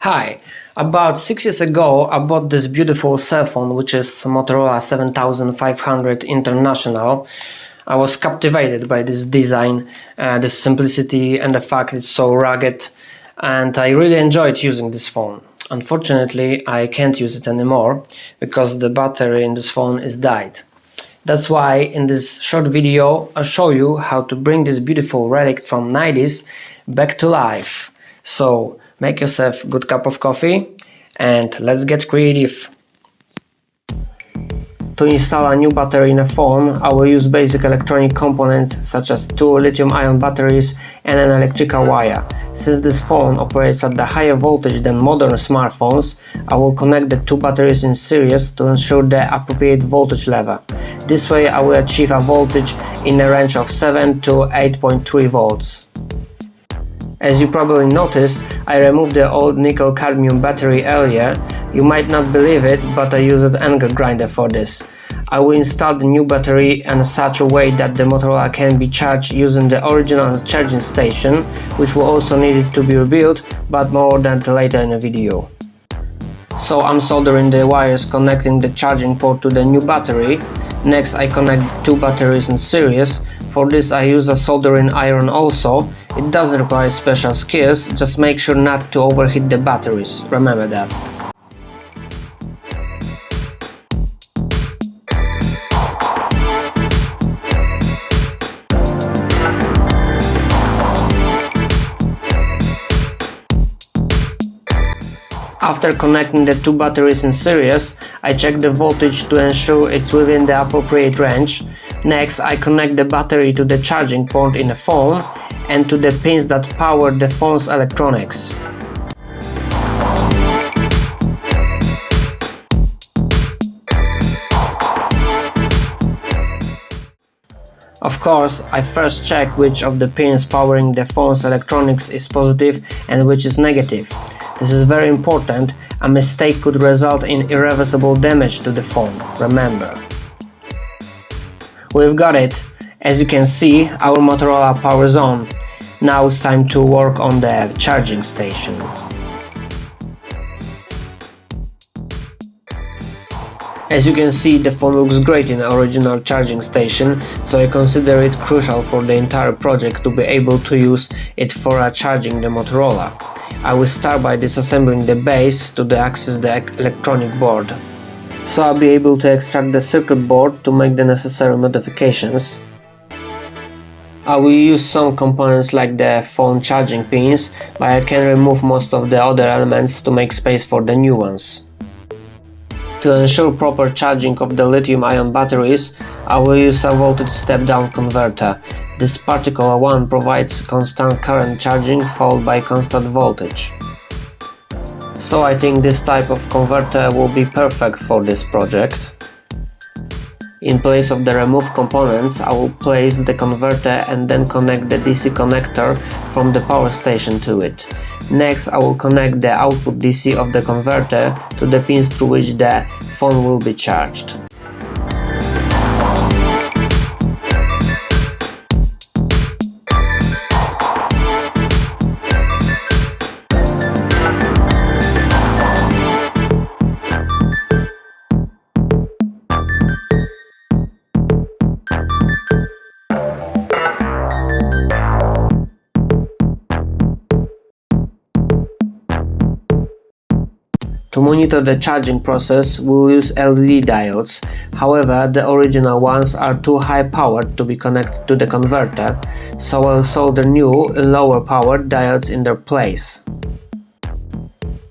Hi, about 6 years ago I bought this beautiful cell phone, which is Motorola 7500 International. I was captivated by this design, the simplicity and the fact it's so rugged, and I really enjoyed using this phone. Unfortunately, I can't use it anymore because the battery in this phone is died. That's why in this short video I'll show you how to bring this beautiful relic from 90s back to life. So make yourself a good cup of coffee and let's get creative. To install a new battery in a phone, I will use basic electronic components such as two lithium-ion batteries and an electrical wire. Since this phone operates at the higher voltage than modern smartphones, I will connect the two batteries in series to ensure the appropriate voltage level. This way I will achieve a voltage in a range of 7 to 8.3 volts. As you probably noticed, I removed the old nickel-cadmium battery earlier. You might not believe it, but I used an angle grinder for this. I will install the new battery in such a way that the Motorola can be charged using the original charging station, which will also need to be rebuilt, but more on that later in the video. So I'm soldering the wires connecting the charging port to the new battery. Next I connect two batteries in series. For this I use a soldering iron also. It doesn't require special skills, just make sure not to overheat the batteries, remember that. After connecting the two batteries in series, I check the voltage to ensure it's within the appropriate range. Next, I connect the battery to the charging port in the phone and to the pins that power the phone's electronics. Of course, I first check which of the pins powering the phone's electronics is positive and which is negative. This is very important. A mistake could result in irreversible damage to the phone, remember. We've got it. As you can see, our Motorola powers on. Now it's time to work on the charging station. As you can see, the phone looks great in the original charging station, so I consider it crucial for the entire project to be able to use it for charging the Motorola. I will start by disassembling the base to access the electronic board. So I'll be able to extract the circuit board to make the necessary modifications. I will use some components like the phone charging pins, but I can remove most of the other elements to make space for the new ones. To ensure proper charging of the lithium-ion batteries, I will use a voltage step-down converter. This particular one provides constant current charging followed by constant voltage. So I think this type of converter will be perfect for this project. In place of the removed components, I will place the converter and then connect the DC connector from the power station to it. Next, I will connect the output DC of the converter to the pins through which the phone will be charged. To monitor the charging process, we'll use LED diodes. However, the original ones are too high powered to be connected to the converter, so I'll solder new, lower powered diodes in their place.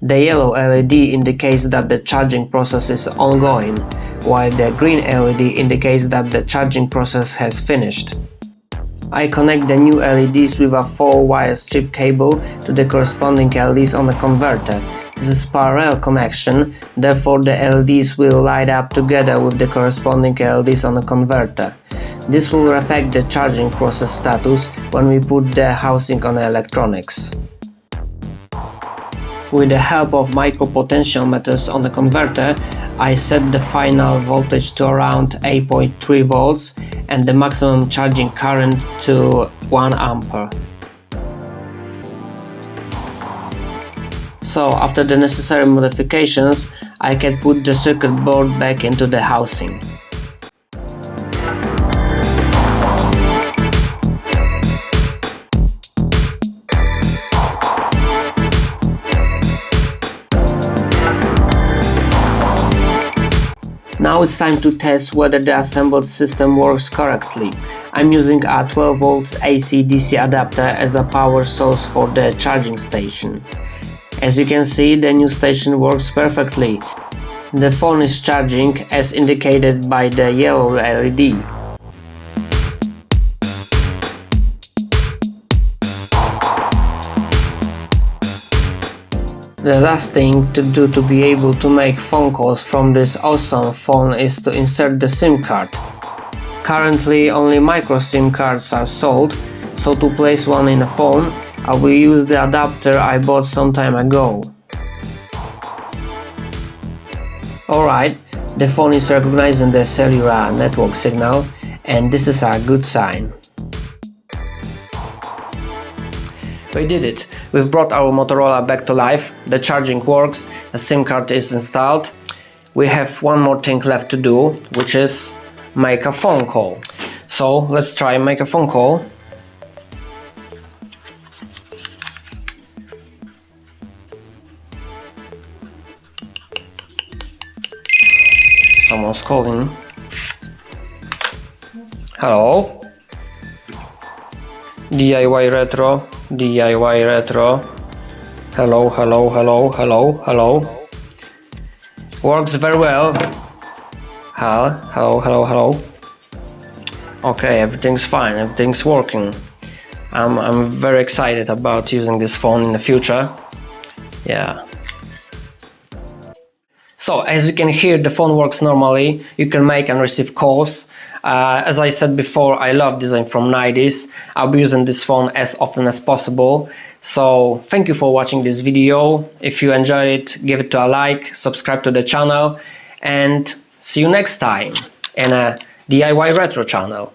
The yellow LED indicates that the charging process is ongoing, while the green LED indicates that the charging process has finished. I connect the new LEDs with a 4-wire strip cable to the corresponding LEDs on the converter. This is parallel connection, therefore the LEDs will light up together with the corresponding LEDs on the converter. This will reflect the charging process status when we put the housing on the electronics. With the help of micropotentiometers on the converter, I set the final voltage to around 8.3 volts and the maximum charging current to 1 ampere. So after the necessary modifications, I can put the circuit board back into the housing. Now it's time to test whether the assembled system works correctly. I'm using a 12V AC-DC adapter as a power source for the charging station. As you can see, the new station works perfectly. The phone is charging as indicated by the yellow LED. The last thing to do to be able to make phone calls from this awesome phone is to insert the SIM card. Currently only micro SIM cards are sold, so to place one in a phone, I will use the adapter I bought some time ago. Alright, the phone is recognizing the cellular network signal, and this is a good sign. We did it! We've brought our Motorola back to life, the charging works, the SIM card is installed. We have one more thing left to do, which is make a phone call. So let's try make a phone call. Someone's calling. Hello? DIY Retro. DIY Retro. Hello, hello, hello, hello, hello. Works very well. Hello, hello, hello. Okay, everything's fine, everything's working. I'm very excited about using this phone in the future. Yeah. So, as you can hear, the phone works normally. You can make and receive calls. As I said before, I love design from 90s. I'll be using this phone as often as possible. So thank you for watching this video. If you enjoyed it, give it a like, subscribe to the channel, and see you next time in a DIY Retro channel.